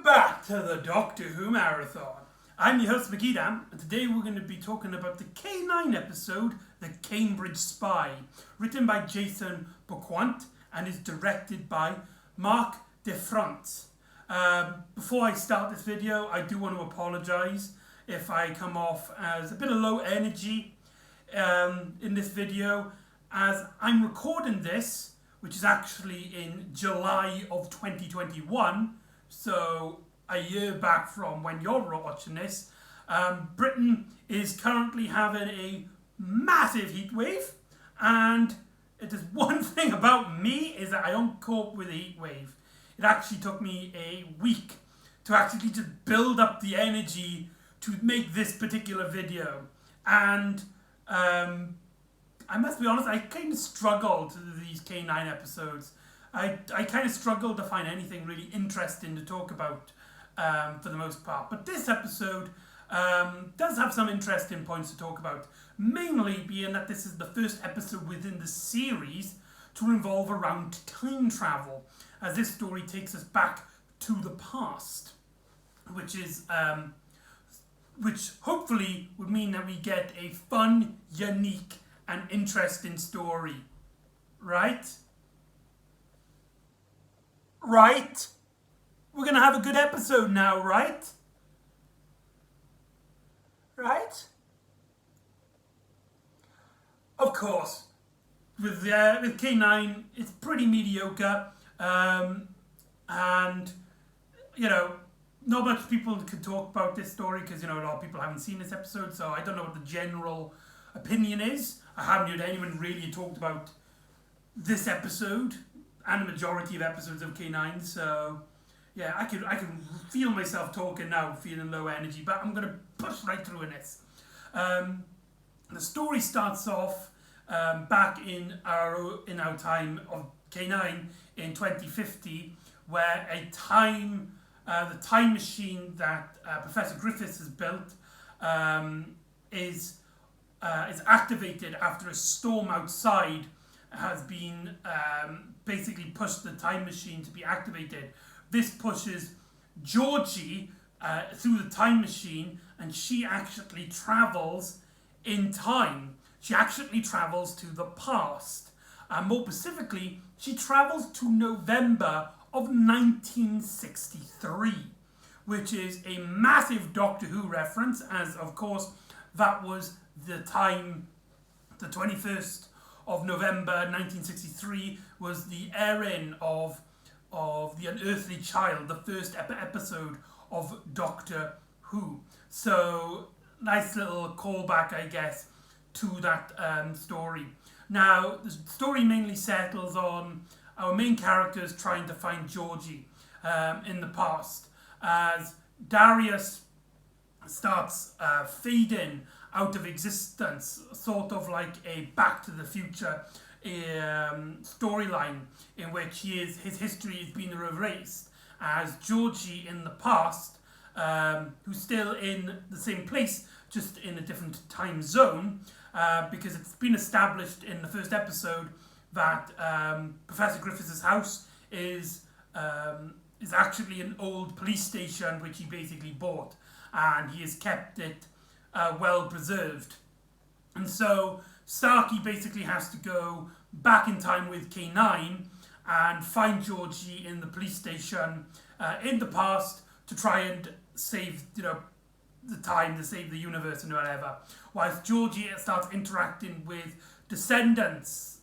back to the Doctor Who Marathon. I'm your host McEdam, and today we're going to be talking about the K9 episode, The Cambridge Spy, written by Jason Boquant and is directed by Mark DeFrance. Before I start this video, I do want to apologise if I come off as a bit of low energy in this video, as I'm recording this, which is actually in July of 2021, so a year back from when you're watching this. Britain is currently having a massive heat wave, and it is one thing about me is that I don't cope with a heat wave. It actually took me a week to actually just build up the energy to make this particular video, and I must be honest, I kind of struggled with these K9 episodes. I kind of struggled to find anything really interesting to talk about for the most part. But this episode does have some interesting points to talk about, mainly being that this is the first episode within the series to revolve around time travel, as this story takes us back to the past, which hopefully would mean that we get a fun, unique, and interesting story. Right? Right? We're going to have a good episode now, right? Right? Of course. With K9, it's pretty mediocre. And, you know, not much people can talk about this story because, you know, a lot of people haven't seen this episode, so I don't know what the general opinion is. I haven't heard anyone really talked about this episode and the majority of episodes of K9, so yeah, I can feel myself talking now, feeling low energy, but I'm going to push right through in this. The story starts off back in our time of K9 in 2050, where the time machine that Professor Griffiths has built is activated after a storm outside has been basically pushed the time machine to be activated. This pushes Georgie through the time machine, and she actually travels in time. She actually travels to the past. More specifically, she travels to November of 1963, which is a massive Doctor Who reference, as of course that was the time, the 21st of November 1963 was the airing of The Unearthly Child, the first episode of Doctor Who. So, nice little callback, I guess, to that story. Now, the story mainly settles on our main characters trying to find Georgie in the past, as Darius starts fading out of existence, sort of like a Back to the Future storyline in which his history is being erased, as Georgie in the past, who's still in the same place, just in a different time zone, because it's been established in the first episode that Professor Griffiths' house is actually an old police station which he basically bought, and he has kept it well preserved. And so Starkey basically has to go back in time with K9 and find Georgie in the police station in the past to try and save, you know, the time, to save the universe and whatever. Whilst Georgie starts interacting with descendants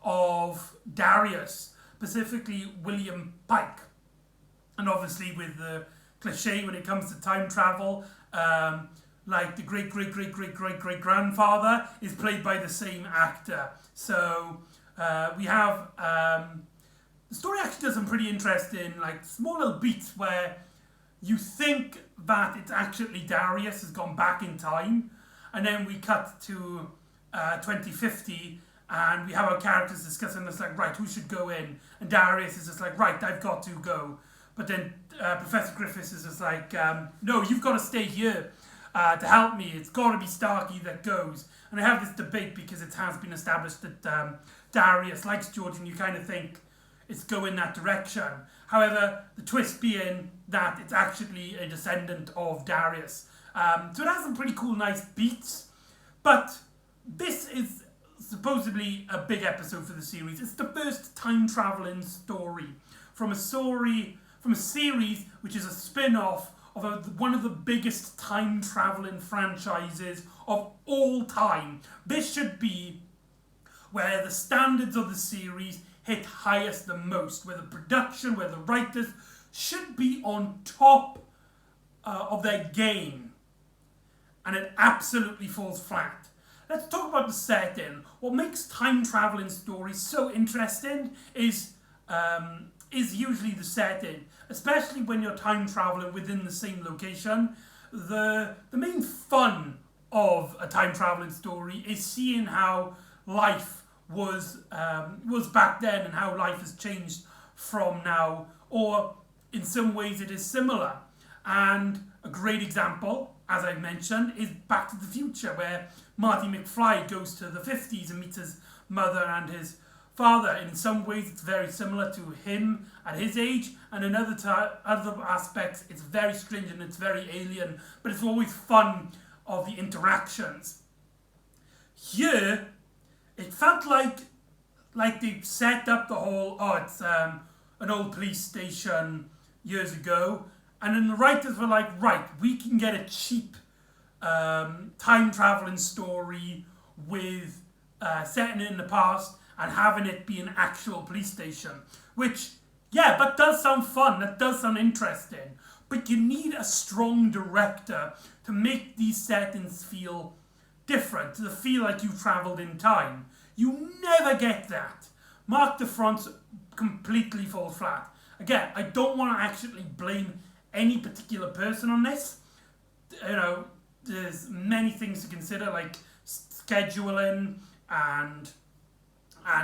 of Darius, specifically William Pike. And obviously with the cliche when it comes to time travel, like the great-great-great-great-great-great-grandfather is played by the same actor. So we have, the story actually does some pretty interesting, like small little beats where you think that it's actually Darius has gone back in time, and then we cut to 2050, and we have our characters discussing this, like, right, who should go in? And Darius is just like, right, I've got to go. But then Professor Griffiths is just like, no, you've got to stay here to help me. It's got to be Starkey that goes. And I have this debate because it has been established that Darius likes George, and you kind of think it's going that direction. However, the twist being that it's actually a descendant of Darius. So it has some pretty cool, nice beats. But this is supposedly a big episode for the series. It's the first time-traveling story from a series which is a spin-off of one of the biggest time-traveling franchises of all time. This should be where the standards of the series hit highest the most, where the production, where the writers should be on top of their game. And it absolutely falls flat. Let's talk about the setting. What makes time-traveling stories so interesting is usually the setting, especially when you're time-traveling within the same location. The main fun of a time-traveling story is seeing how life was back then and how life has changed from now, or in some ways it is similar. And a great example, as I mentioned, is Back to the Future, where Marty McFly goes to the 50s and meets his mother and his father. In some ways it's very similar to him at his age, and in other aspects it's very stringent, it's very alien, but it's always fun of the interactions. Here, it felt like they set up the whole, it's an old police station years ago, and then the writers were like, right, we can get a cheap time-traveling story with setting it in the past and having it be an actual police station. Which, yeah, that does sound fun, that does sound interesting, but you need a strong director to make these settings feel different, to feel like you travelled in time. You never get that. Mark the Fronts completely falls flat. Again, I don't want to actually blame any particular person on this. You know, there's many things to consider, like scheduling and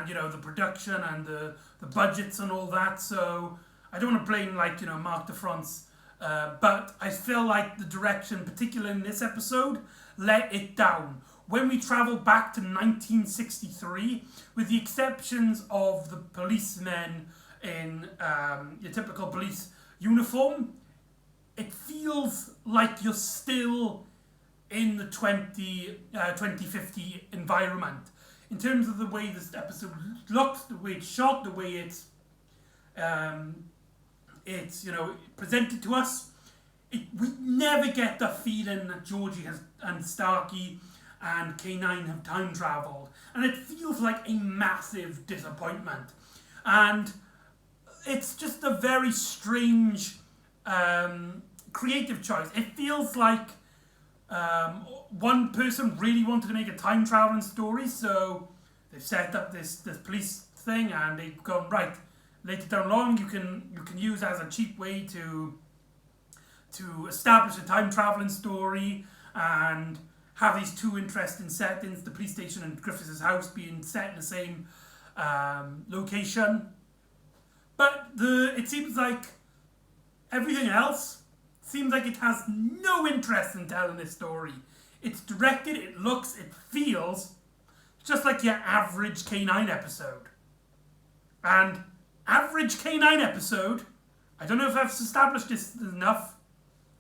you know, the production and the budgets and all that. So I don't want to blame, like, you know, Mark the Fronts, but I feel like the direction, particularly in this episode, let it down. When we travel back to 1963, with the exceptions of the policemen in your typical police uniform, it feels like you're still in the 2050 environment. In terms of the way this episode looks, the way it's shot, the way it's you know, presented to us, we never get the feeling that Georgie and Starkey and K9 have time travelled, and it feels like a massive disappointment. And it's just a very strange creative choice. It feels like one person really wanted to make a time traveling story, so they've set up this police thing, and they've gone, right, later down the line you can use as a cheap way to establish a time traveling story and have these two interesting settings, the police station and Griffiths' house being set in the same location. But it seems like everything else seems like it has no interest in telling this story. It's directed, it looks, it feels just like your average K9 episode. And average K9 episode, I don't know if I've established this enough,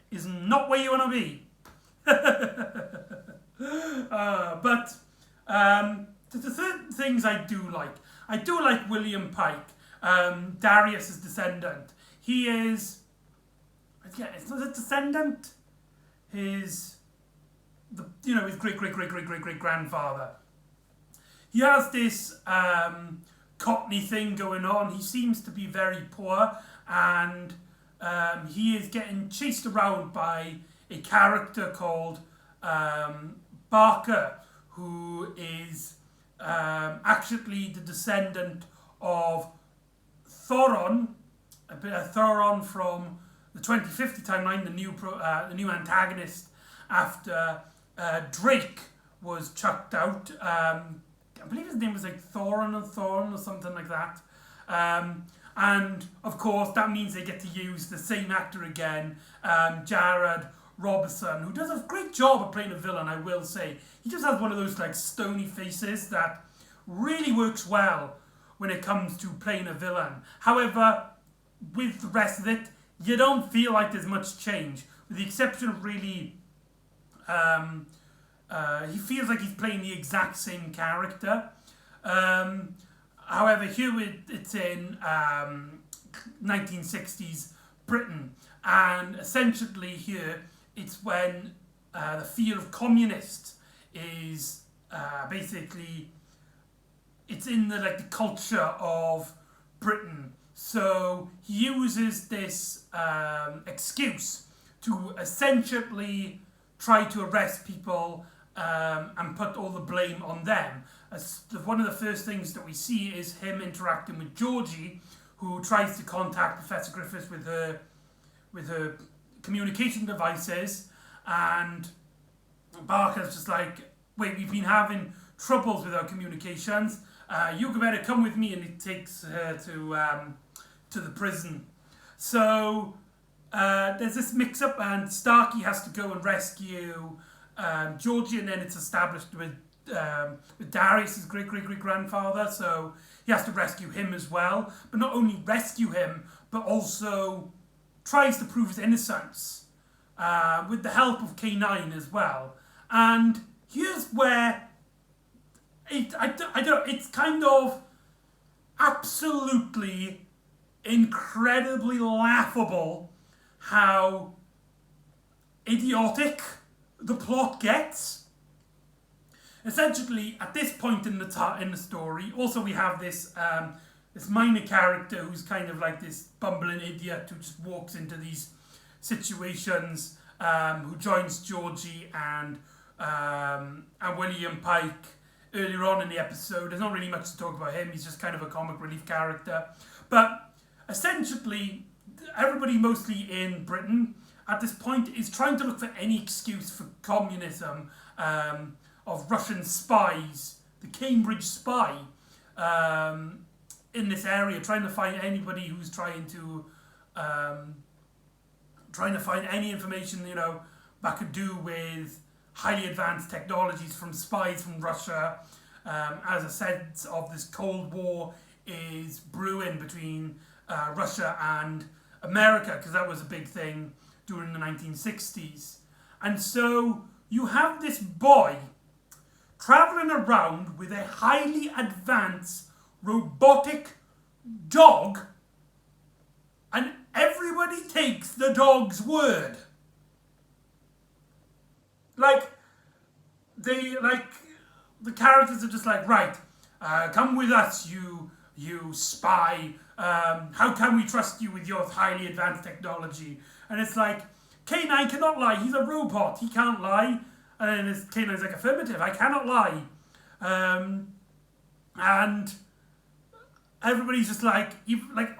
is not where you want to be. But the certain things I do like William Pike, Darius' descendant. He is, it's not a descendant, his great grandfather. He has this Cockney thing going on. He seems to be very poor, and he is getting chased around by a character called Barker, who is actually the descendant of Thoron, Thoron from the 2050 timeline, the new antagonist after Drake was chucked out. I believe his name was like Thorn or something like that. And of course that means they get to use the same actor again, Jared Robertson, who does a great job of playing a villain, I will say. He just has one of those like stony faces that really works well when it comes to playing a villain. However, with the rest of it, you don't feel like there's much change, with the exception of really, he feels like he's playing the exact same character. However, here it's in 1960s Britain, and essentially here it's when the fear of communists is basically, it's in the culture of Britain. So he uses this excuse to essentially try to arrest people and put all the blame on them. One of the first things that we see is him interacting with Georgie, who tries to contact Professor Griffiths with her communication devices, and Barker's just like, wait, we've been having troubles with our communications. You better come with me, and he takes her to the prison. So there's this mix-up, and Starkey has to go and rescue Georgie, and then it's established with Darius, his great-great-great-grandfather, so he has to rescue him as well. But not only rescue him, but also tries to prove his innocence with the help of K9 as well. And here's where it's kind of absolutely incredibly laughable how idiotic the plot gets. Essentially, at this point in the story, also we have this this minor character who's kind of like this bumbling idiot who just walks into these situations, who joins Georgie and William Pike earlier on in the episode. There's not really much to talk about him. He's just kind of a comic relief character. But essentially, everybody mostly in Britain at this point is trying to look for any excuse for communism, of Russian spies, the Cambridge spy, in this area, trying to find anybody who's trying to find any information, that could do with highly advanced technologies from spies from Russia, as a sense of this Cold War is brewing between Russia and America, because that was a big thing during the 1960s. And so you have this boy traveling around with a highly advanced robotic dog, and everybody takes the dog's word. The characters are just like, right, come with us, you spy. How can we trust you with your highly advanced technology? And it's like, K9 cannot lie. He's a robot. He can't lie. And then K9's like, affirmative. I cannot lie. And everybody's just like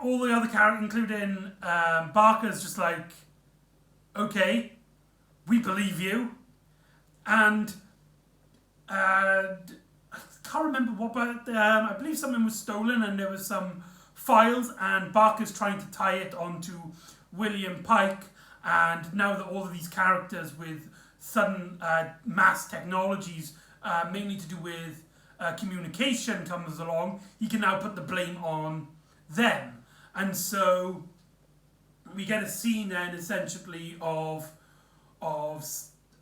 all the other characters, including Barker's just like, okay, we believe you. And I can't remember what, but I believe something was stolen and there was some files, and Barker's trying to tie it onto William Pike. And now that all of these characters with sudden mass technologies, mainly to do with communication, comes along, he can now put the blame on them. And so we get a scene then essentially of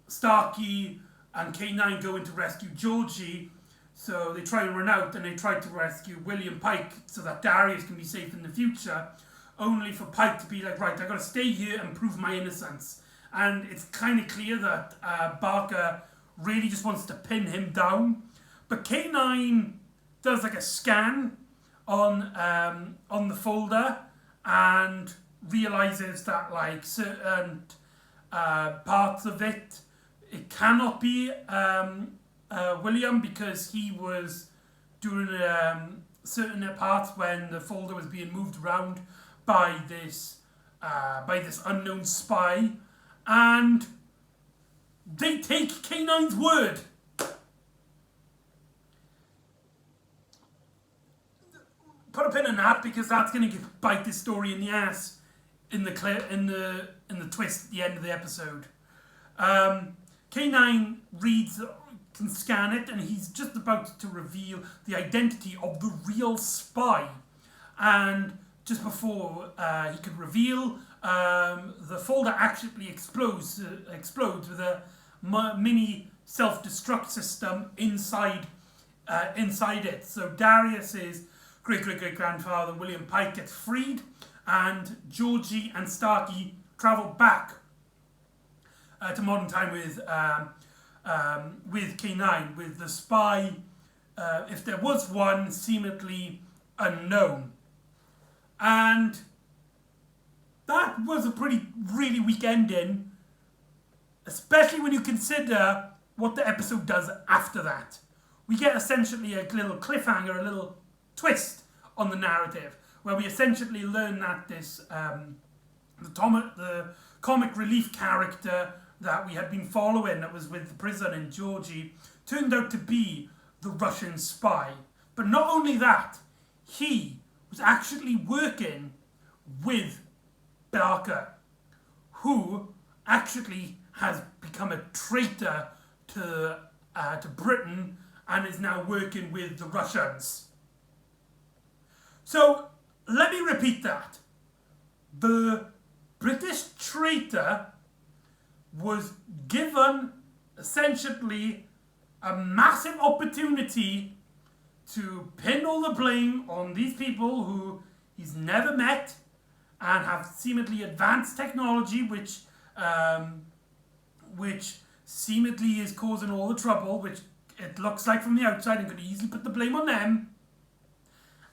Starkey and K9 going to rescue Georgie. So they try and run out, and they try to rescue William Pike so that Darius can be safe in the future, only for Pike to be like, right, I gotta stay here and prove my innocence. And it's kind of clear that Barker really just wants to pin him down. But K9 does like a scan on the folder and realizes that like certain parts of it cannot be William, because he was doing certain parts when the folder was being moved around by this unknown spy, and they take K9's word. Put a pin in that, because that's going to bite this story in the ass in the twist at the end of the episode. K9 can scan it, and he's just about to reveal the identity of the real spy. And just before he could reveal, the folder actually explodes with a mini self-destruct system inside it. So Darius's great-great-great-grandfather William Pike gets freed, and Georgie and Starkey travel back to modern time with K9, with the spy, if there was one, seemingly unknown. And that was a really weak ending, especially when you consider what the episode does after that. We get essentially a little cliffhanger, a little twist on the narrative, where we essentially learn that this the comic relief character that we had been following, that was with the prison in Georgie, turned out to be the Russian spy. But not only that, he was actually working with Barker, who actually has become a traitor to Britain and is now working with the Russians. So, let me repeat that. The British traitor was given essentially a massive opportunity to pin all the blame on these people who he's never met and have seemingly advanced technology, which seemingly is causing all the trouble, which it looks like from the outside, and could easily put the blame on them.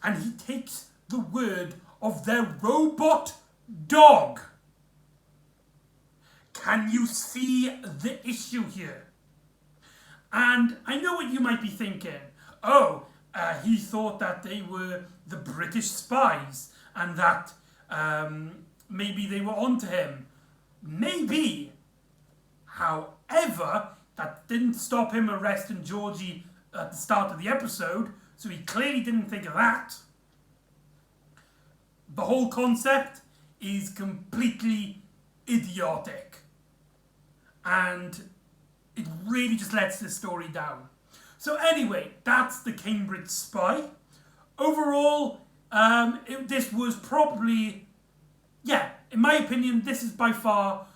And he takes the word of their robot dog. Can you see the issue here? And I know what you might be thinking. He thought that they were the British spies and that maybe they were onto him. Maybe. However, that didn't stop him arresting Georgie at the start of the episode, so he clearly didn't think of that. The whole concept is completely idiotic, and it really just lets this story down. So anyway, that's the Cambridge Spy. Overall, this was probably, in my opinion, this is by far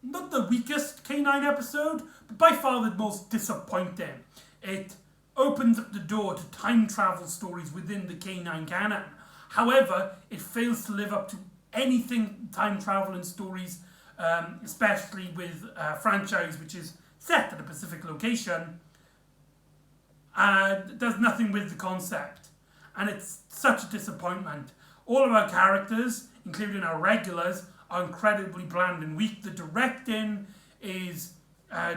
not the weakest K9 episode, but by far the most disappointing. It opens up the door to time travel stories within the K9 canon. However, it fails to live up to anything time travel in stories, especially with a franchise which is set at a specific location. It does nothing with the concept, and it's such a disappointment. All of our characters, including our regulars, are incredibly bland and weak. The directing is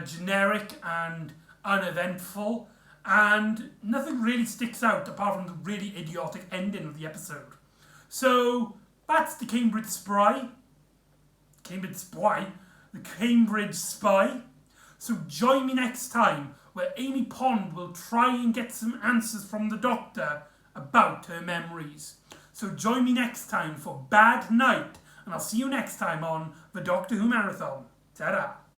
generic and uneventful, and nothing really sticks out apart from the really idiotic ending of the episode. So that's the Cambridge Spy. The Cambridge Spy. So join me next time, where Amy Pond will try and get some answers from the Doctor about her memories. So join me next time for Bad Night, and I'll see you next time on the Doctor Who Marathon. Ta-da!